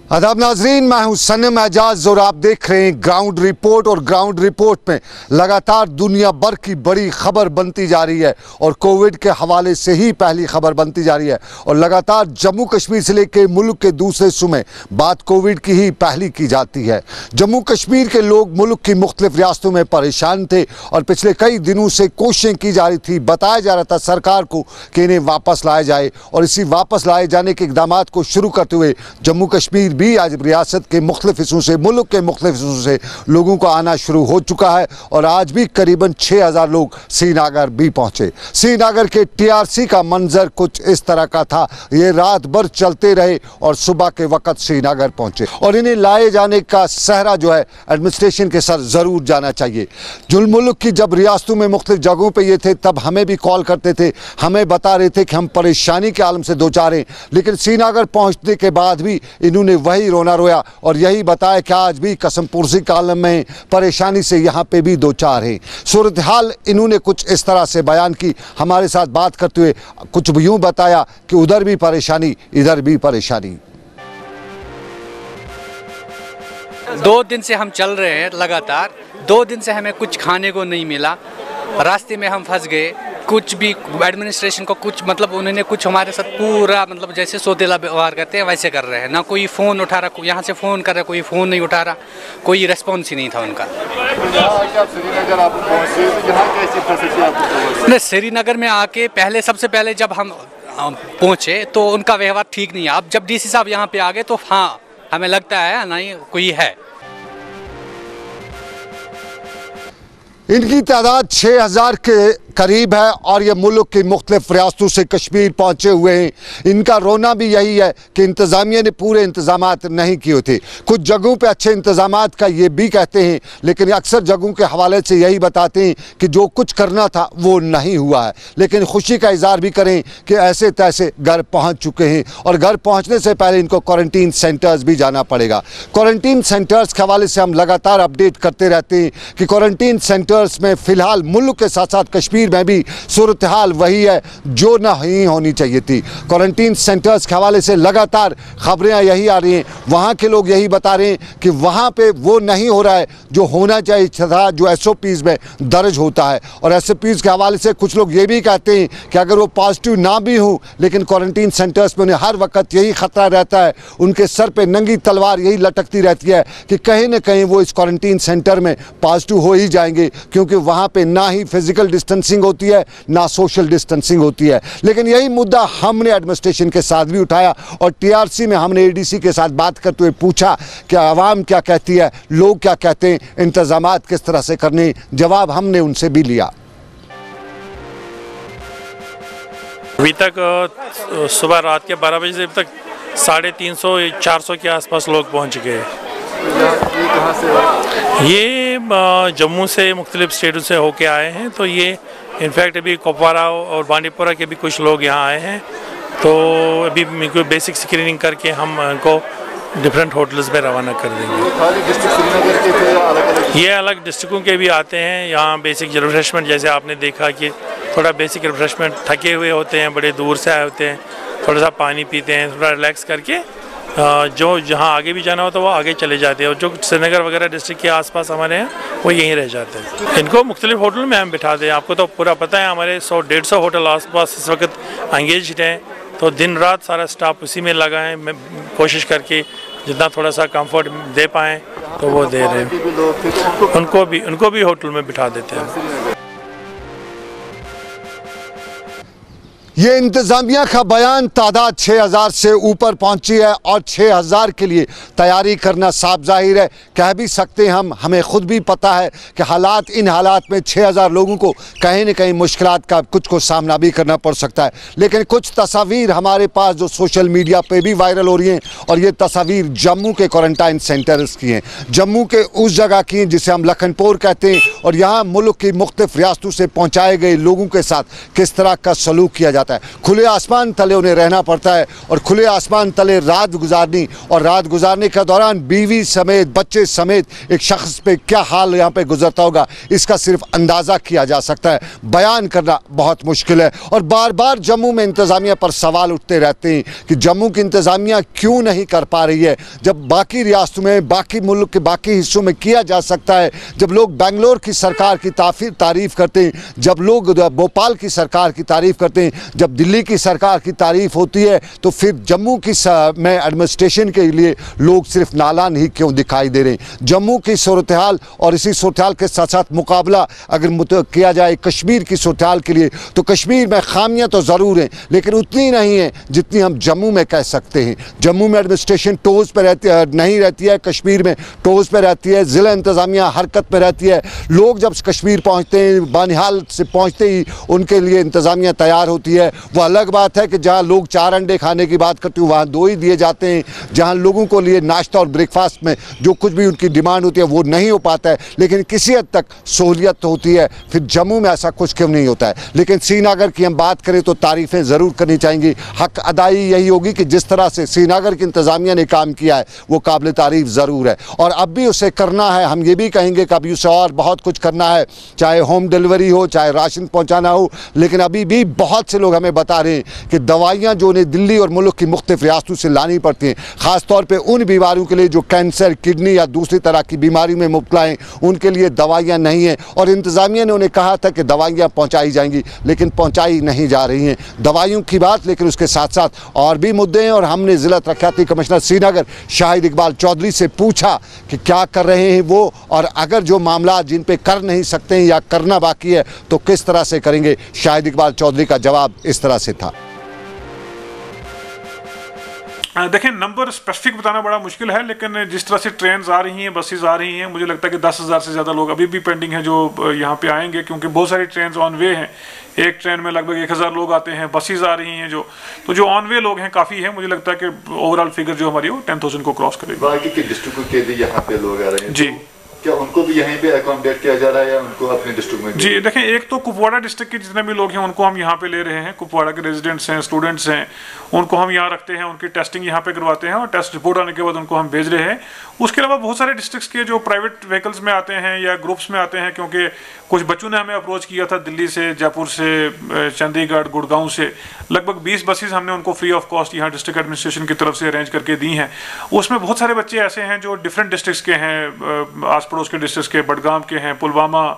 आदाब नाजरीन, मैं हूं सनम एजाज और आप देख रहे हैं ग्राउंड रिपोर्ट। और ग्राउंड रिपोर्ट में लगातार दुनिया भर की बड़ी खबर बनती जा रही है और कोविड के हवाले से ही पहली खबर बनती जा रही है। और लगातार जम्मू कश्मीर से लेकर मुल्क के दूसरे हिस्सों में बात कोविड की ही पहली की जाती है। जम्मू कश्मीर के लोग मुल्क की मुख्तलिफ रियासतों में परेशान थे और पिछले कई दिनों से कोशिशें की जा रही थी, बताया जा रहा था सरकार को कि इन्हें वापस लाया जाए। और इसी वापस लाए जाने के इक़दाम को शुरू करते हुए जम्मू कश्मीर भी आज रियासत के मुख्तलिफ हिस्सों से, मुल्क के मुख्तलिफ हिस्सों से लोगों को आना शुरू हो चुका है। और आज भी करीबन 6000 लोग श्रीनगर भी पहुंचे। श्रीनगर के TRC का मंजर कुछ इस तरह का था। ये रात भर चलते रहे और सुबह के वक्त श्रीनगर पहुंचे। और इन्हें लाए जाने का सहरा जो है एडमिनिस्ट्रेशन के सर जरूर जाना चाहिए। जो मुल्क की जब रियासतों में मुख्तलिफ जगहों पर ये थे तब हमें भी कॉल करते थे, हमें बता रहे थे कि हम परेशानी के आलम से दो चार हैं। लेकिन श्रीनगर पहुंचने के बाद भी इन्होंने वही रोना रोया और यही बताया कि आज भी कसम पुर्जी का आलम में परेशानी से यहाँ पे भी दो चार हैं। सूरत हाल इन्होंने कुछ इस तरह से बयान की, हमारे साथ बात करते हुए कुछ यूँ बताया कि उधर भी परेशानी, इधर भी परेशानी। 2 दिन से हम चल रहे हैं लगातार। 2 दिन से हमें कुछ खाने को नहीं मिला, रास्ते में हम फंस गए। कुछ भी एडमिनिस्ट्रेशन को कुछ उन्होंने कुछ हमारे साथ पूरा जैसे सौतेला व्यवहार करते हैं वैसे कर रहे हैं। ना कोई फ़ोन उठा रहा, यहाँ से फ़ोन कर रहा, कोई फ़ोन नहीं उठा रहा, कोई रेस्पॉन्स ही नहीं था उनका। नहीं, श्रीनगर में आके सबसे पहले जब हम पहुँचे तो उनका व्यवहार ठीक नहीं है। अब जब DC साहब यहाँ पे आ गए तो हाँ हमें लगता है नहीं कोई है। इनकी तादाद 6000 के करीब है और ये मुल्क की मुख्तलिफ रियासतों से कश्मीर पहुंचे हुए हैं। इनका रोना भी यही है कि इंतज़ामिया ने पूरे इंतज़ामात नहीं किए थे। कुछ जगहों पे अच्छे इंतज़ामात का ये भी कहते हैं, लेकिन अक्सर जगहों के हवाले से यही बताते हैं कि जो कुछ करना था वो नहीं हुआ है। लेकिन खुशी का इज़हार भी करें कि ऐसे तैसे घर पहुँच चुके हैं और घर पहुँचने से पहले इनको क्वारंटीन सेंटर्स भी जाना पड़ेगा। क्वारंटीन सेंटर्स के हवाले से हम लगातार अपडेट करते रहते हैं कि क्वारंटीन सेंटर्स में फ़िलहाल मुल्क के साथ साथ कश्मीर में भी सूरत हाल वही है जो नहीं होनी चाहिए थी। क्वारंटीन सेंटर्स के हवाले से लगातार खबरें यही आ रही हैं, वहाँ के लोग यही बता रहे हैं कि वहाँ पे वो नहीं हो रहा है जो होना चाहिए था, जो SOPs में दर्ज होता है। और SOPs के हवाले से कुछ लोग ये भी कहते हैं कि अगर वो पॉजिटिव ना भी हों लेकिन क्वारंटीन सेंटर्स में उन्हें हर वक्त यही ख़तरा रहता है, उनके सर पर नंगी तलवार यही लटकती रहती है कि कहीं ना कहीं वो इस क्वारंटीन सेंटर में पॉजिटिव हो ही जाएंगे, क्योंकि वहाँ पर ना ही फिजिकल डिस्टेंसिंग होती है ना सोशल डिस्टेंसिंग होती है। लेकिन यही मुद्दा हमने एडमिनिस्ट्रेशन के साथ भी उठाया और TRC में हमने ADC के साथ बात करते हुए पूछा कि आवाम क्या कहती है, लोग क्या कहते हैं, इंतजामात किस तरह से करने। जवाब हमने उनसे भी लिया। अभी तक सुबह रात के 12 बजे से अब तक 350-400 के आसपास लोग पहुंच गए। ये जम्मू से मुख्तलिफ स्टेटों से होके आए हैं। तो ये इनफैक्ट अभी कुपवारा और बांडीपुरा के भी कुछ लोग यहाँ आए हैं। तो अभी बेसिक स्क्रीनिंग करके हम इनको डिफरेंट होटल्स में रवाना कर देंगे। ये अलग डिस्ट्रिक्टों के भी आते हैं यहाँ। बेसिक रिफ्रेशमेंट जैसे आपने देखा कि थोड़ा बेसिक रिफ्रेशमेंट, थके हुए होते हैं, बड़े दूर से आए होते हैं, थोड़ा सा पानी पीते हैं, थोड़ा रिलैक्स करके जो जहाँ आगे भी जाना होता है वो आगे चले जाते हैं। और जो श्रीनगर वगैरह डिस्ट्रिक्ट के आसपास हमारे हैं वो यहीं रह जाते हैं। इनको मुख्तलिफ होटल में हम बिठा दें। आपको तो पूरा पता है हमारे 100-150 होटल आसपास इस वक्त एंगेज्ड हैं। तो दिन रात सारा स्टाफ उसी में लगा है। मैं कोशिश करके जितना थोड़ा सा कंफर्ट दे पाएँ तो वो दे रहे हैं। उनको भी होटल में बिठा देते हैं। ये इंतज़ामिया का बयान, तादाद 6000 से ऊपर पहुंची है और 6000 के लिए तैयारी करना साफ जाहिर है। कह भी सकते हैं हमें खुद भी पता है कि इन हालात में 6000 लोगों को कहीं न कहीं मुश्किलात का कुछ को सामना भी करना पड़ सकता है। लेकिन कुछ तस्वीर हमारे पास जो सोशल मीडिया पे भी वायरल हो रही हैं और ये तस्वीर जम्मू के क्वारंटाइन सेंटर्स की हैं, जम्मू के उस जगह की हैं जिसे हम लखनपुर कहते हैं। और यहाँ मुल्क की मुख्तलिफ रियासतों से पहुँचाए गए लोगों के साथ किस तरह का सलूक किया जाता है। जाता है। खुले आसमान तले उन्हें रहना पड़ता है और खुले आसमान तले रात गुजारनी, और रात गुजारने के दौरान बीवी समेत बच्चे समेत एक शख्स पे क्या हाल यहाँ पे गुजरता होगा, इसका सिर्फ अंदाज़ा किया जा सकता है, बयान करना बहुत मुश्किल है। और बार बार जम्मू में इंतज़ामिया पर सवाल उठते रहते हैं कि जम्मू की इंतज़ामिया क्यों नहीं कर पा रही है, जब बाकी रियासतों में, बाकी मुल्क के बाकी हिस्सों में किया जा सकता है। जब लोग बेंगलोर की सरकार की तारीफ़ करते हैं, जब लोग भोपाल की सरकार की तारीफ़ करते हैं, जब दिल्ली की सरकार की तारीफ़ होती है, तो फिर जम्मू की में एडमिनिस्ट्रेशन के लिए लोग सिर्फ नालान ही क्यों दिखाई दे रहे हैं। जम्मू की सूरत हाल और इसी सूरत हाल के साथ साथ मुकाबला अगर किया जाए कश्मीर की सूरत हाल के लिए, तो कश्मीर में खामियां तो ज़रूर हैं, लेकिन उतनी नहीं है जितनी हम जम्मू में कह सकते हैं। जम्मू में एडमिनिस्ट्रेशन टोज़ पर नहीं रहती है, कश्मीर में टोज़ पर रहती है, ज़िला इंतज़ामिया हरकत में रहती है। लोग जब कश्मीर पहुँचते हैं, बानिहाल से पहुँचते ही उनके लिए इंतज़ामिया तैयार होती है। वो अलग बात है कि जहाँ लोग 4 अंडे खाने की बात करते हैं वहाँ 2 ही दिए जाते हैं, जहाँ लोगों को लिए नाश्ता और ब्रेकफास्ट में जो कुछ भी उनकी डिमांड होती है वो नहीं हो पाता है, लेकिन किसी हद तक सहूलियत तो होती है। फिर जम्मू में ऐसा कुछ क्यों नहीं होता है। लेकिन श्रीनगर की हम बात करें तो तारीफ़ें ज़रूर करनी चाहिए। हक अदाई यही होगी कि जिस तरह से श्रीनगर की इंतज़ामिया ने काम किया है वो काबिल तारीफ़ ज़रूर है, और अब भी उसे करना है। हम ये भी कहेंगे कि अभी उसे और बहुत कुछ करना है, चाहे होम डिलीवरी हो, चाहे राशन पहुँचाना हो। लेकिन अभी भी बहुत से लोग हमें बता रहे हैं कि दवाइयाँ जो उन्हें दिल्ली और मुल्क की मुख्तलिफ रियासतों से लानी पड़ती हैं, ख़ास तौर पर उन बीमारियों के लिए जो कैंसर, किडनी या दूसरी तरह की बीमारी में मुब्तला हैं, उनके लिए दवाइयाँ नहीं हैं। और इंतज़ामिया ने उन्हें कहा था कि दवाइयाँ पहुँचाई जाएंगी, लेकिन पहुँचाई नहीं जा रही हैं। दवाइयों की बात, लेकिन उसके साथ साथ और भी मुद्दे हैं। और हमने ज़िला तरक्याती कमिश्नर श्रीनगर शाहिद इकबाल चौधरी से पूछा कि क्या कर रहे हैं वो, और अगर जो मामला जिन पे कर नहीं सकते हैं या करना बाकी है तो किस तरह से करेंगे। शाहिद इकबाल चौधरी का जवाब इस तरह से था। देखें, नंबर स्पेसिफिक बताना बड़ा मुश्किल है, लेकिन जिस तरह से ट्रेन्स आ रही हैं, बसेज आ रही हैं, मुझे लगता है कि 10,000 से ज़्यादा लोग अभी भी पेंडिंग हैं जो यहाँ पे आएंगे, क्योंकि बहुत सारी ट्रेन्स ऑन वे हैं। एक ट्रेन में लगभग 1,000 लोग आते हैं, बसेज आ रही हैं जो ऑन वे लोग हैं काफ़ी हैं। मुझे लगता है कि ओवरऑल फिगर जो हमारी वो 10,000 को क्रॉस करेगी। बाकी के डिस्ट्रिक्ट के भी यहाँ पे लोग आ रहे हैं जी, क्या उनको भी यहीं पे अकोमोडेट किया जा रहा है या उनको अपने डिस्ट्रिक्ट में? जी देखें, एक तो कुपवाड़ा डिस्ट्रिक्ट के जितने भी लोग हैं उनको हम यहाँ पे ले रहे हैं। कुपवाड़ा के रेजिडेंट्स हैं, स्टूडेंट्स हैं, उनको हम यहाँ रखते हैं, उनकी टेस्टिंग यहाँ पे करवाते हैं और टेस्ट रिपोर्ट आने के बाद उनको हम भेज रहे हैं। उसके अलावा बहुत सारे डिस्ट्रिक्ट्स के जो प्राइवेट व्हीकल्स में आते हैं या ग्रुप्स में आते हैं, क्योंकि कुछ बच्चों ने हमें अप्रोच किया था दिल्ली से, जयपुर से, चंडीगढ़, गुड़गांव से। लगभग 20 बसेज हमने उनको फ्री ऑफ कॉस्ट यहाँ डिस्ट्रिक्ट एडमिनिस्ट्रेशन की तरफ से अरेंज करके दी हैं। उसमें बहुत सारे बच्चे ऐसे हैं जो डिफरेंट डिस्ट्रिक्ट्स के हैं, आस पड़ोस के डिस्ट्रिक्ट्स के, बडगाम के हैं, पुलवामा,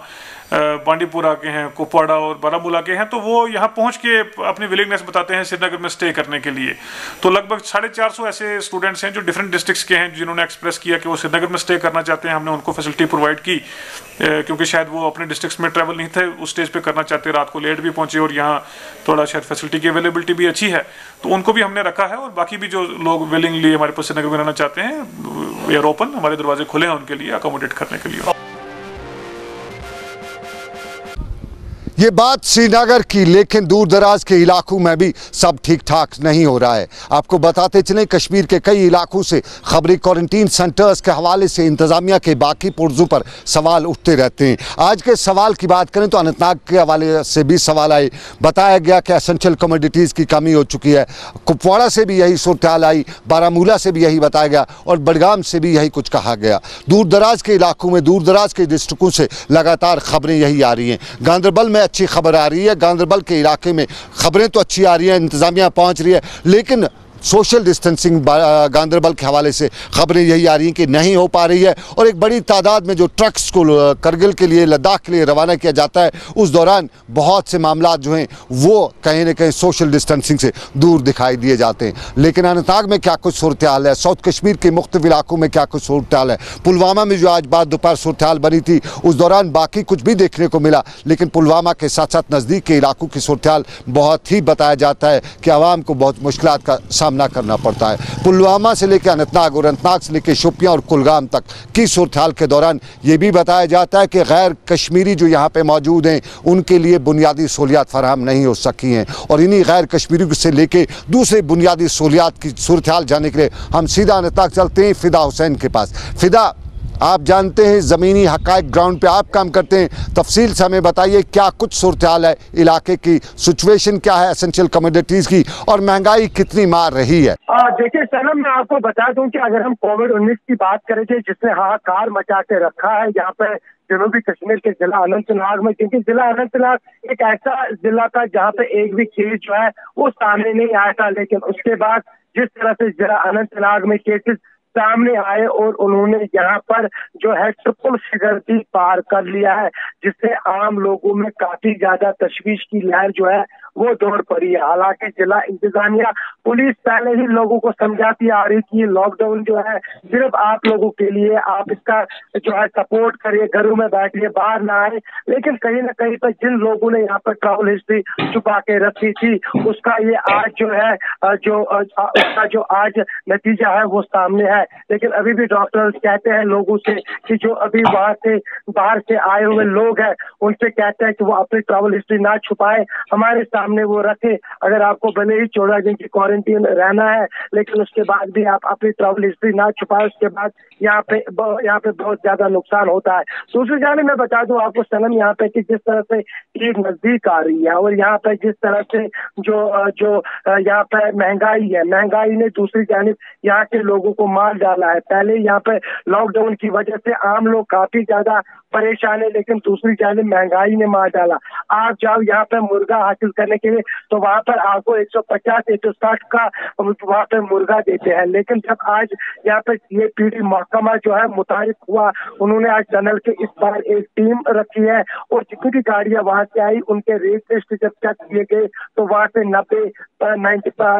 बांडीपुरा के हैं, कुपवाड़ा और बारामूला के हैं। तो वो यहाँ पहुँच के अपनी विलिंगनेस बताते हैं श्रीनगर में स्टे करने के लिए। तो लगभग 450 ऐसे स्टूडेंट्स हैं जो डिफरेंट डिस्ट्रिक्ट्स के हैं जिन्होंने एक्सप्रेस किया कि वो श्रीनगर में स्टे करना चाहते हैं। हमने उनको फैसिलिटी प्रोवाइड की, क्योंकि शायद वो अपने डिस्ट्रिक्ट्स में ट्रैवल नहीं थे, उस स्टेज पे करना चाहते, रात को लेट भी पहुँचे और यहाँ थोड़ा शायद फैसिलिटी की अवेलेबिलिटी भी अच्छी है, तो उनको भी हमने रखा है। और बाकी भी जो लोग विलिंगली हमारे पास श्रीनगर में रहना चाहते हैं, वी आर ओपन, हमारे दरवाजे खुले हैं उनके लिए अकोमोडेट करने के लिए। ये बात श्रीनगर की, लेकिन दूर दराज के इलाकों में भी सब ठीक ठाक नहीं हो रहा है। आपको बताते चलें, कश्मीर के कई इलाकों से खबरी क्वारंटीन सेंटर्स के हवाले से इंतज़ामिया के बाकी पुर्जों पर सवाल उठते रहते हैं। आज के सवाल की बात करें तो अनंतनाग के हवाले से भी सवाल आए। बताया गया कि एसेंशियल कमोडिटीज़ की कमी हो चुकी है। कुपवाड़ा से भी यही सूरत हाल आई, बारामूला से भी यही बताया गया और बडगाम से भी यही कुछ कहा गया। दूर दराज के इलाकों में, दूर दराज के डिस्ट्रिक्टों से लगातार खबरें यही आ रही हैं। गांदरबल में अच्छी खबर आ रही है, गांदरबल के इलाके में खबरें तो अच्छी आ रही हैं, इंतज़ामिया पहुंच रही है, लेकिन सोशल डिस्टेंसिंग गांदरबल के हवाले से खबरें यही आ रही हैं कि नहीं हो पा रही है। और एक बड़ी तादाद में जो ट्रक्स को करगिल के लिए, लद्दाख के लिए रवाना किया जाता है, उस दौरान बहुत से मामला जो हैं वो कहीं ना कहीं सोशल डिस्टेंसिंग से दूर दिखाई दिए जाते हैं। लेकिन अनंतनाग में क्या कुछ सूरत हाल है, साउथ कश्मीर के मुख्तलिफ इलाकों में क्या कुछ सूरत हाल है, पुलवामा में जो आज बाद दोपहर सूरत हाल बनी थी उस दौरान बाकी कुछ भी देखने को मिला, लेकिन पुलवामा के साथ साथ नज़दीक के इलाकों की सूरत हाल बहुत ही बताया जाता है कि आवाम को बहुत मुश्किलात का सामना करना पड़ता है। पुलवामा से लेकर अनंतनाग और अनंतनाग से लेकर शोपियां और कुलगाम तक की सूरत हाल के दौरान ये भी बताया जाता है कि गैर कश्मीरी जो यहाँ पे मौजूद हैं उनके लिए बुनियादी सहूलियात फराहम नहीं हो सकी हैं। और इन्हीं गैर कश्मीरी से लेकर दूसरे बुनियादी सहूलियात की सूरत हाल जानने के लिए हम सीधा अनंतनाग चलते हैं फिदा हुसैन के पास। फिदा, आप जानते हैं ज़मीनी हक़ाइक़, ग्राउंड पे आप काम करते हैं, तफसील से हमें बताइए क्या कुछ सूरत हाल है इलाके की, सिचुएशन क्या है एसेंशियल कमोडिटीज़ की, और महंगाई कितनी मार रही है। देखिए सनम, मैं आपको बता दूं कि अगर हम कोविड-19 की बात करें थे, जिसने हाहाकार मचा के रखा है यहाँ पे जनूबी कश्मीर के जिला अनंतनाग में, क्योंकि जिला अनंतनाग एक ऐसा जिला था जहाँ पे एक भी केस जो है वो सामने नहीं आया था, लेकिन उसके बाद जिस तरह से जिला अनंतनाग में केसेस सामने आए और उन्होंने यहाँ पर जो है ट्रिपल फिगर भी पार कर लिया है, जिससे आम लोगों में काफी ज्यादा तशवीश की लहर जो है वो दौड़ पड़ी है। हालांकि जिला इंतजामिया, पुलिस पहले ही लोगों को समझाती आ रही कि लॉकडाउन जो है सिर्फ आप लोगों के लिए, आप इसका जो है सपोर्ट करिए, घरों में बैठिए, बाहर ना आए। लेकिन कहीं ना कहीं पर जिन लोगों ने यहाँ पर ट्रैवल हिस्ट्री छुपा के रखी थी, उसका ये आज जो है उसका जो आज नतीजा है वो सामने है। लेकिन अभी भी डॉक्टर्स कहते हैं लोगों से कि जो अभी वहां से बाहर से आए हुए लोग हैं उनसे कहते हैं कि वो अपनी ट्रैवल हिस्ट्री ना छुपाए, हमारे सामने वो रखे। अगर आपको भले ही 14 दिन की क्वारंटीन रहना है, लेकिन उसके बाद भी आप अपनी ट्रैवल हिस्ट्री ना छुपाए, उसके बाद यहाँ पे बहुत ज्यादा नुकसान होता है। दूसरी जाने मैं बता दूं आपको सनम, यहाँ पे कि जिस तरह से ईद नजदीक आ रही है और यहाँ पे जिस तरह से जो यहाँ पे महंगाई है, महंगाई ने दूसरी जानिब यहाँ के लोगों को मार डाला है। पहले यहाँ पे लॉकडाउन की वजह से आम लोग काफी ज्यादा परेशान है, लेकिन दूसरी जानिब महंगाई ने मार डाला। आप जाओ यहाँ पे मुर्गा हासिल करने के लिए तो वहाँ पर आपको 150-160 का वहाँ पे मुर्गा देते हैं, लेकिन जब आज यहाँ पे ये पीडी महकमा जो है मुतारिफ हुआ, उन्होंने आज टनल के इस बार एक टीम रखी है और जितनी भी गाड़ियां वहां से आई उनके रेट लिस्ट जब चेक किए गए तो वहां से 90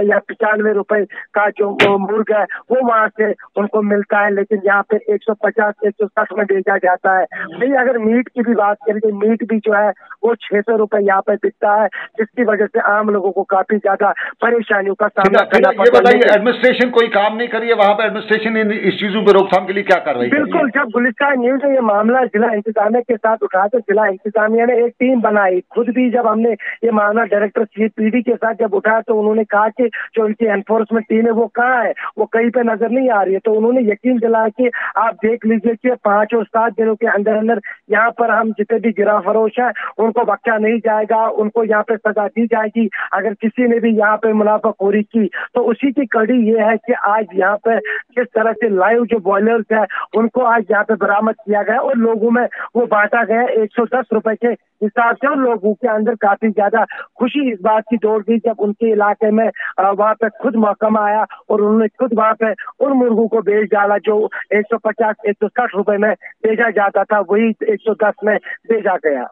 या 95 रुपए का जो मुर्गा है वो वहां से उनको मिलता है, लेकिन यहाँ पे 150-160 में बेचा जाता है। भाई अगर मीट की भी बात करें तो मीट भी जो है वो 600 रुपए यहाँ पे बिकता है, जिसकी वजह से आम लोगों को काफी ज्यादा परेशानियों का सामना करना पड़ता है। ये बताइए, एडमिनिस्ट्रेशन कोई काम नहीं कर रही है वहाँ पे? एडमिनिस्ट्रेशन इस चीजों पर रोकथाम के लिए क्या कर रही है? बिल्कुल, जब गुलिस्तान न्यूज ने ये मामला जिला इंतजामिया के साथ उठाया तो जिला इंतजामिया ने एक टीम बनाई। खुद भी जब हमने ये मामला डायरेक्टर CPD के साथ जब उठाया तो उन्होंने कहा कि जो उनकी एनफोर्समेंट टीम है वो कहाँ है, वो कहीं पे नजर नहीं आ रही है। तो उन्होंने यकीन दिलाया कि आप देख लीजिए कि 5 और 7 दिनों के अंदर अंदर यहाँ पर हम जितने भी गिरा फरोश है उनको बख्शा नहीं जाएगा, उनको यहाँ पे सजा दी जाएगी अगर किसी ने भी यहाँ पे मुनाफाखोरी की। तो उसी की कड़ी ये है कि आज यहाँ पे जिस तरह से लाइव जो बॉयलर्स है उनको आज यहाँ पे बरामद किया गया और लोगों में वो बांटा गया 110 रुपए के हिसाब से, और लोगों के अंदर काफी ज्यादा खुशी इस बात की दौड़ गई जब उनके इलाके में वहां पे खुद महकमा आया और उन्होंने खुद वहां पे उन मुर्गों को बेच डाला जो 150-160 रुपए में बेचा जाता था, वही 110 में बेचा गया।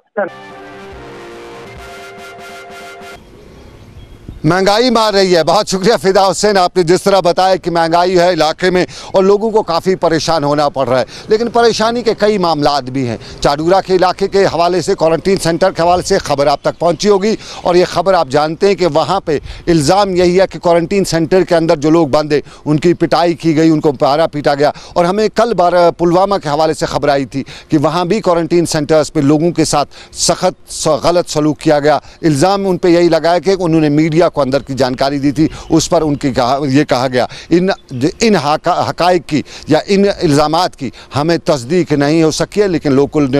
महंगाई मार रही है। बहुत शुक्रिया फिदा हुसैन, आपने जिस तरह बताया कि महंगाई है इलाके में और लोगों को काफ़ी परेशान होना पड़ रहा है, लेकिन परेशानी के कई मामलात भी हैं। चाडूरा के इलाके के हवाले से, क्वारंटीन सेंटर के हवाले से खबर आप तक पहुंची होगी और ये खबर आप जानते हैं कि वहाँ पे इल्ज़ाम यही है कि क्वारंटीन सेंटर के अंदर जो लोग बंद हैं उनकी पिटाई की गई, उनको मारा पीटा गया। और हमें कल पुलवामा के हवाले से खबर आई थी कि वहाँ भी क्वारंटीन सेंटर्स पर लोगों के साथ सख्त गलत सलूक किया गया। इल्ज़ाम उन पर यही लगाया कि उन्होंने मीडिया को अंदर की जानकारी दी थी, उस पर उनकी ये कहा गया इन हकाइक की या इन इल्ज़ामात की हमें तस्दीक नहीं हो सकी है, लेकिन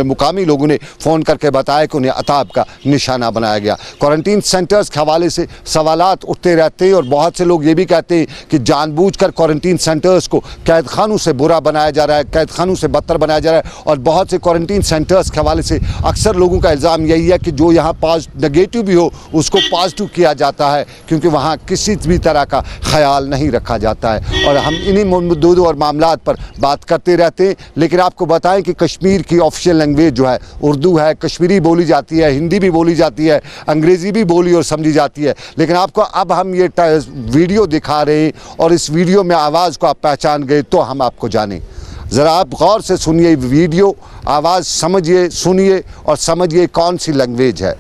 मुकामी लोगों ने फ़ोन करके बताया कि उन्हें अताब का निशाना बनाया गया। क्वारंटीन सेंटर्स के हवाले से सवालात उठते रहते हैं और बहुत से लोग ये भी कहते हैं कि जानबूझकर क्वारंटीन सेंटर्स को कैद खानों से बुरा बनाया जा रहा है, कैद खानों से बदतर बनाया जा रहा है। और बहुत से क्वारंटीन सेंटर्स के हवाले से अक्सर लोगों का इल्ज़ाम यही है कि जो यहाँ नेगेटिव भी हो उसको पॉजिटिव किया जाता है, क्योंकि वहाँ किसी भी तरह का ख्याल नहीं रखा जाता है। और हम इन्हीं मुद्दों और मामलात पर बात करते रहते हैं, लेकिन आपको बताएं कि कश्मीर की ऑफिशियल लैंग्वेज जो है उर्दू है, कश्मीरी बोली जाती है, हिंदी भी बोली जाती है, अंग्रेज़ी भी बोली और समझी जाती है। लेकिन आपको अब हम ये वीडियो दिखा रहे हैं और इस वीडियो में आवाज़ को आप पहचान गए तो हम आपको जानें। ज़रा आप गौर से सुनिए वीडियो, आवाज़ समझिए, सुनिए और समझिए कौन सी लैंग्वेज है।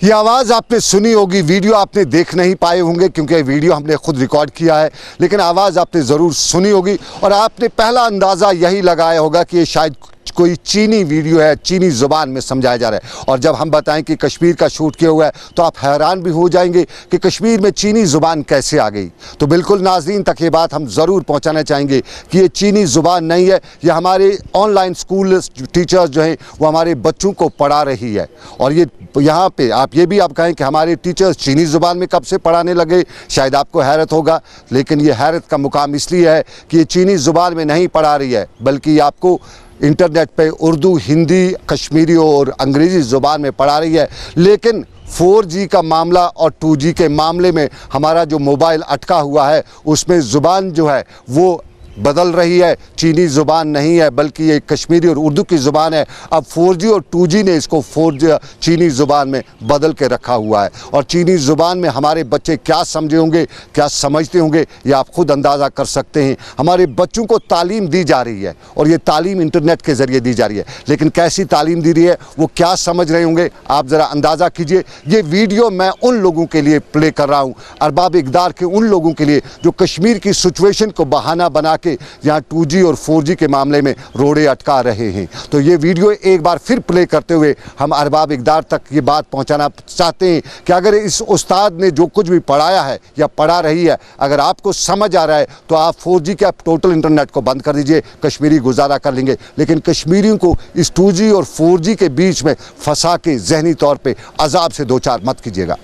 ये आवाज़ आपने सुनी होगी, वीडियो आपने देख नहीं पाए होंगे क्योंकि ये वीडियो हमने खुद रिकॉर्ड किया है, लेकिन आवाज़ आपने ज़रूर सुनी होगी और आपने पहला अंदाज़ा यही लगाया होगा कि ये शायद कोई चीनी वीडियो है, चीनी ज़ुबान में समझाया जा रहा है। और जब हम बताएं कि कश्मीर का शूट किया हुआ है तो आप हैरान भी हो जाएंगे कि कश्मीर में चीनी ज़ुबान कैसे आ गई। तो बिल्कुल नाज़रीन तक ये बात हम ज़रूर पहुंचाना चाहेंगे कि ये चीनी ज़ुबान नहीं है, ये हमारे ऑनलाइन स्कूल टीचर्स जो हैं वो हमारे बच्चों को पढ़ा रही है। और ये यहाँ पे आप ये भी आप कहें कि हमारे टीचर्स चीनी ज़ुबान में कब से पढ़ाने लगे, शायद आपको हैरत होगा, लेकिन ये हैरत का मुकाम इसलिए है कि ये चीनी ज़ुबान में नहीं पढ़ा रही है, बल्कि आपको इंटरनेट पे उर्दू, हिंदी, कश्मीरी और अंग्रेज़ी ज़ुबान में पढ़ा रही है। लेकिन 4G का मामला और 2G के मामले में हमारा जो मोबाइल अटका हुआ है उसमें ज़ुबान जो है वो बदल रही है, चीनी ज़ुबान नहीं है बल्कि ये कश्मीरी और उर्दू की ज़ुबान है। अब 4G और 2G ने इसको 4G चीनी ज़ुबान में बदल के रखा हुआ है और चीनी ज़ुबान में हमारे बच्चे क्या समझे होंगे, क्या समझते होंगे, ये आप खुद अंदाज़ा कर सकते हैं। हमारे बच्चों को तालीम दी जा रही है और ये तालीम इंटरनेट के ज़रिए दी जा रही है, लेकिन कैसी तालीम दी रही है, वो क्या समझ रहे होंगे, आप ज़रा अंदाज़ा कीजिए। ये वीडियो मैं उन लोगों के लिए प्ले कर रहा हूँ, अरबाब इक़दार के उन लोगों के लिए जो कश्मीर की सिचुएशन को बहाना बना के यहाँ 2G और 4G के मामले में रोड़े अटका रहे हैं। तो ये वीडियो एक बार फिर प्ले करते हुए हम अरबाब इक़दार तक ये बात पहुँचाना चाहते हैं कि अगर इस उस्ताद ने जो कुछ भी पढ़ाया है या पढ़ा रही है, अगर आपको समझ आ रहा है तो आप 4G के आप टोटल इंटरनेट को बंद कर दीजिए, कश्मीरी गुजारा कर लेंगे। लेकिन कश्मीरियों को इस 2G और 4G के बीच में फंसा के जहनी तौर पर अजाब से दो चार मत कीजिएगा।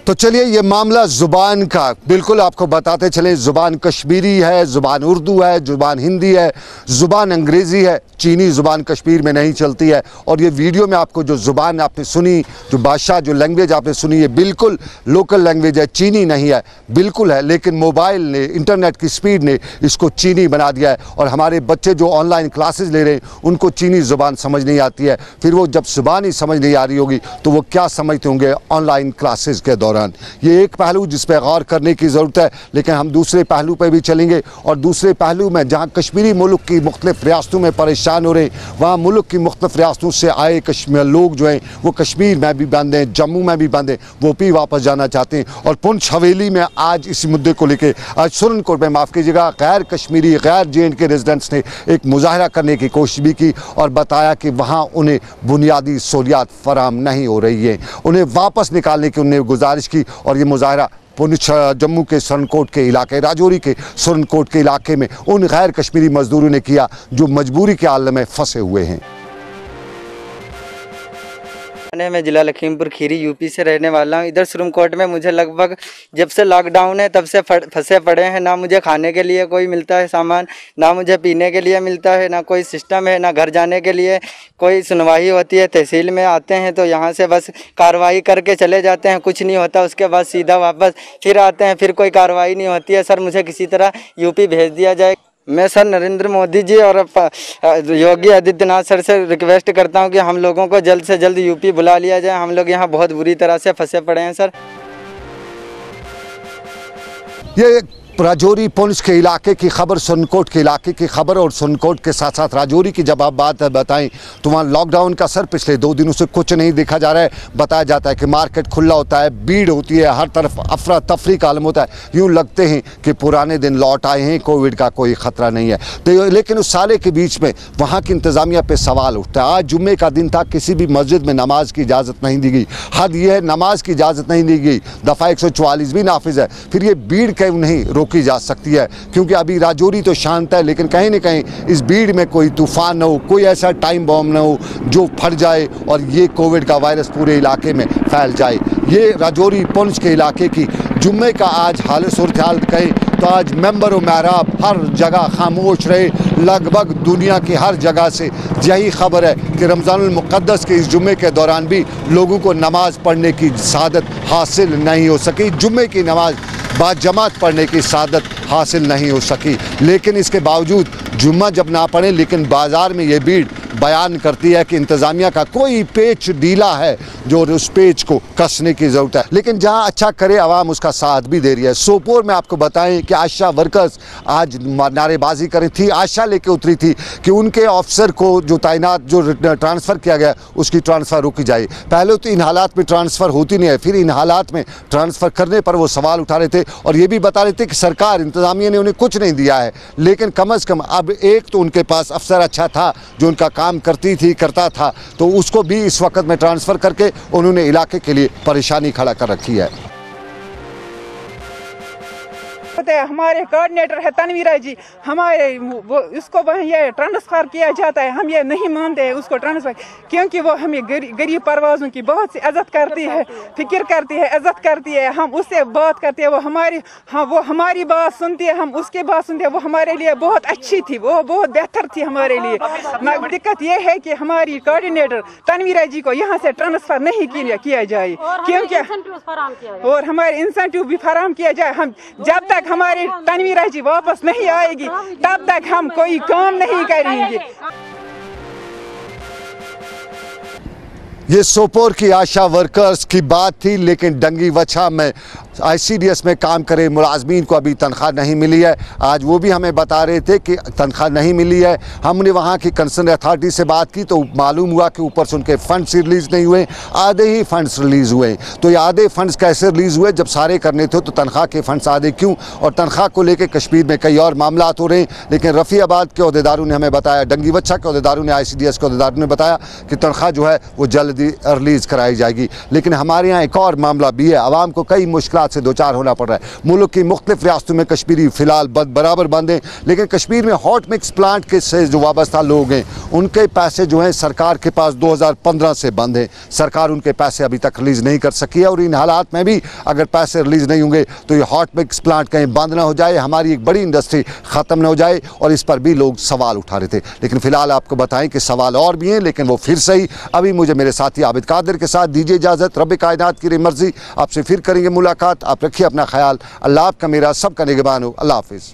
तो चलिए ये मामला ज़ुबान का बिल्कुल आपको बताते चले। ज़ुबान कश्मीरी है, ज़ुबान उर्दू है, ज़ुबान हिंदी है, ज़ुबान अंग्रेज़ी है, चीनी ज़ुबान कश्मीर में नहीं चलती है। और ये वीडियो में आपको जो ज़ुबान आपने सुनी, जो भाषा, जो लैंग्वेज आपने सुनी, ये बिल्कुल लोकल लैंग्वेज है, चीनी नहीं है, बिल्कुल है। लेकिन मोबाइल ने, इंटरनेट की स्पीड ने इसको चीनी बना दिया है और हमारे बच्चे जो ऑनलाइन क्लासेस ले रहे हैं उनको चीनी ज़ुबान समझ नहीं आती है। फिर वो जब ज़ुबान ही समझ नहीं आ रही होगी तो वो क्या समझते होंगे ऑनलाइन क्लासेस के दौरान। ये एक पहलू जिस पर गौर करने की ज़रूरत है, लेकिन हम दूसरे पहलू पर भी चलेंगे। और दूसरे पहलू में जहाँ कश्मीरी मुल्क की मुख्तलिफ रियासतों में परेशान हो रहे हैं, वहाँ मुल्क की मुख्तलिफ रियासतों से आए कश्मीर लोग जो हैं वो कश्मीर में भी बंद हैं, जम्मू में भी बंद हैं, वो भी वापस जाना चाहते हैं। और पुंछ हवेली में आज इसी मुद्दे को लेकर, आज सुरनकोट में, माफ़ कीजिएगा, गैर कश्मीरी, गैर JNK रेजिडेंट्स ने एक मुजाहरा करने की कोशिश भी की और बताया कि वहाँ उन्हें बुनियादी सहूलियात फराहम नहीं हो रही है, उन्हें वापस निकालने की उन्हें गुजारिश की। और ये मुजाहरा पुंछ, जम्मू के सुरनकोट के इलाके, राजौरी के सुरनकोट के इलाके में उन गैर कश्मीरी मजदूरों ने किया जो मजबूरी के आलम में फंसे हुए हैं। मैं जिला लखीमपुर खीरी यूपी से रहने वाला हूँ। इधर सुरनकोट में मुझे लगभग जब से लॉकडाउन है तब से फंसे पड़े हैं। ना मुझे खाने के लिए कोई मिलता है सामान, ना मुझे पीने के लिए मिलता है, ना कोई सिस्टम है, ना घर जाने के लिए कोई सुनवाई होती है। तहसील में आते हैं तो यहाँ से बस कार्रवाई करके चले जाते हैं, कुछ नहीं होता, उसके बाद सीधा वापस फिर आते हैं, फिर कोई कार्रवाई नहीं होती है। सर मुझे किसी तरह यूपी भेज दिया जाए। मैं सर नरेंद्र मोदी जी और योगी आदित्यनाथ सर से रिक्वेस्ट करता हूं कि हम लोगों को जल्द से जल्द यूपी बुला लिया जाए। हम लोग यहां बहुत बुरी तरह से फंसे पड़े हैं सर। ये राजौरी पुंछ के इलाके की खबर, सुरनकोट के इलाके की खबर और सुरनकोट के साथ साथ राजौरी की जब आप बात बताएं तो वहाँ लॉकडाउन का असर पिछले 2 दिनों से कुछ नहीं देखा जा रहा है। बताया जाता है कि मार्केट खुला होता है, भीड़ होती है, हर तरफ अफरा तफरी का आलम होता है, यूँ लगते हैं कि पुराने दिन लौट आए हैं, कोविड का कोई ख़तरा नहीं है। तो लेकिन उस सारे के बीच में वहाँ की इंतज़ामिया पर सवाल उठता है। आज जुम्मे का दिन था, किसी भी मस्जिद में नमाज की इजाज़त नहीं दी गई। हद यह है, नमाज की इजाज़त नहीं दी गई, दफ़ा 144 भी नाफिज है। फिर ये भीड़ क्यों नहीं रोकी जा सकती है? क्योंकि अभी राजौरी तो शांत है, लेकिन कहीं ना कहीं इस भीड़ में कोई तूफान न हो, कोई ऐसा टाइम बॉम्ब न हो जो फट जाए और ये कोविड का वायरस पूरे इलाके में फैल जाए। ये राजौरी पुंछ के इलाके की जुम्मे का आज हाल सूरत हाल कहें तो आज मेंबर व महराब हर जगह खामोश रहे। लगभग दुनिया की हर जगह से यही खबर है कि रमज़ानुल मुक़द्दस के इस जुम्मे के दौरान भी लोगों को नमाज़ पढ़ने की सादत हासिल नहीं हो सकी। जुम्मे की नमाज बाजमात पढ़ने की सादत हासिल नहीं हो सकी। लेकिन इसके बावजूद जुम्मा जब ना पढ़ें, लेकिन बाज़ार में ये भीड़ बयान करती है कि इंतज़ामिया का कोई पेच ढीला है जो उस पेच को कसने की ज़रूरत है। लेकिन जहां अच्छा करे आवाम उसका साथ भी दे रही है। सोपोर में आपको बताएं कि आशा वर्कर्स आज नारेबाजी करी थी, आशा लेके उतरी थी कि उनके ऑफिसर को जो तैनात जो ट्रांसफ़र किया गया उसकी ट्रांसफ़र रोकी जाए। पहले तो इन हालात में ट्रांसफ़र होती नहीं है, फिर इन हालात में ट्रांसफ़र करने पर वो सवाल उठा रहे थे और ये भी बता रहे थे कि सरकार इंतज़ामिया ने उन्हें कुछ नहीं दिया है। लेकिन कम अज़ कम अब एक तो उनके पास अफसर अच्छा था जो उनका काम करता था, तो उसको भी इस वक्त में ट्रांसफ़र करके उन्होंने इलाके के लिए परेशानी खड़ा कर रखी है। हमारे कोऑर्डिनेटर है तनवीरा जी, हमारे वो उसको ये ट्रांसफ़र किया जाता है। हम ये नहीं मानते हैं उसको ट्रांसफ़र, क्योंकि वो हमें गरीब परवाज़ों की बहुत सी इज़्ज़त करती है, फिक्र करती है, इज़्ज़त करती है। हम उससे बात करते हैं, वो हमारी बात सुनती है, हम उसकी बात सुनते हैं। वो हमारे लिए बहुत अच्छी थी, वो बहुत बेहतर थी हमारे लिए। दिक्कत ये है कि हमारी कोऑर्डिनेटर तनवीरा जी को यहाँ से ट्रांसफ़र नहीं किया जाए, क्योंकि और हमारे इंसेंटिव भी फराहम किया जाए। हम जब तक हमारी तनवीरा जी वापस नहीं आएगी तब तक हम कोई काम नहीं करेंगे। ये सोपोर की आशा वर्कर्स की बात थी। लेकिन डंगी वछा में ICDS में काम करे मुलाजमीन को अभी तनख्वाह नहीं मिली है। आज वो भी हमें बता रहे थे कि तनख्वाह नहीं मिली है। हमने वहाँ की कंसर्न अथॉरिटी से बात की तो मालूम हुआ कि ऊपर से उनके फंड्स रिलीज़ नहीं हुए, आधे ही फंड्स रिलीज़ हुए। तो ये आधे फंड्स कैसे रिलीज़ हुए? जब सारे करने थे तो तनख्वाह के फंड्स आधे क्यों? और तनख्वाह को लेकर कश्मीर में कई और मामला हो रहे हैं। लेकिन रफ़ीआबाद के अहदेदारों ने हमें बताया, डंगी वच्छा के अहदेदारों ने, ICDS के अहदेदारों ने बताया कि तनख्वाह जो है वो जल्द रिलीज़ कराई जाएगी। लेकिन हमारे यहाँ एक और मामला भी है, आवाम को कई मुश्किलात से दो चार होना पड़ रहा है। मुल्क की मुख्तलिफ रियासतों में कश्मीरी फिलहाल बराबर बंद हैं, लेकिन कश्मीर में हॉट मिक्स प्लांट के से जो वाबस्ता लोग हैं उनके पैसे जो हैं सरकार के पास 2015 से बंद हैं। सरकार उनके पैसे अभी तक रिलीज़ नहीं कर सकी है और इन हालात में भी अगर पैसे रिलीज़ नहीं होंगे तो ये हॉट मिक्स प्लांट कहीं बंद ना हो जाए, हमारी एक बड़ी इंडस्ट्री ख़त्म ना हो जाए। और इस पर भी लोग सवाल उठा रहे थे। लेकिन फ़िलहाल आपको बताएं कि सवाल और भी हैं, लेकिन वो फिर सही। अभी मुझे मेरे साथी आबिद कादिर के साथ दीजिए इजाज़त। रब कायनात की मर्ज़ी, आपसे फिर करेंगे मुलाकात। आप रखिए अपना ख्याल। अल्लाह आपका मेरा सबका निगहबान हो। अल्लाह हाफ़िज़।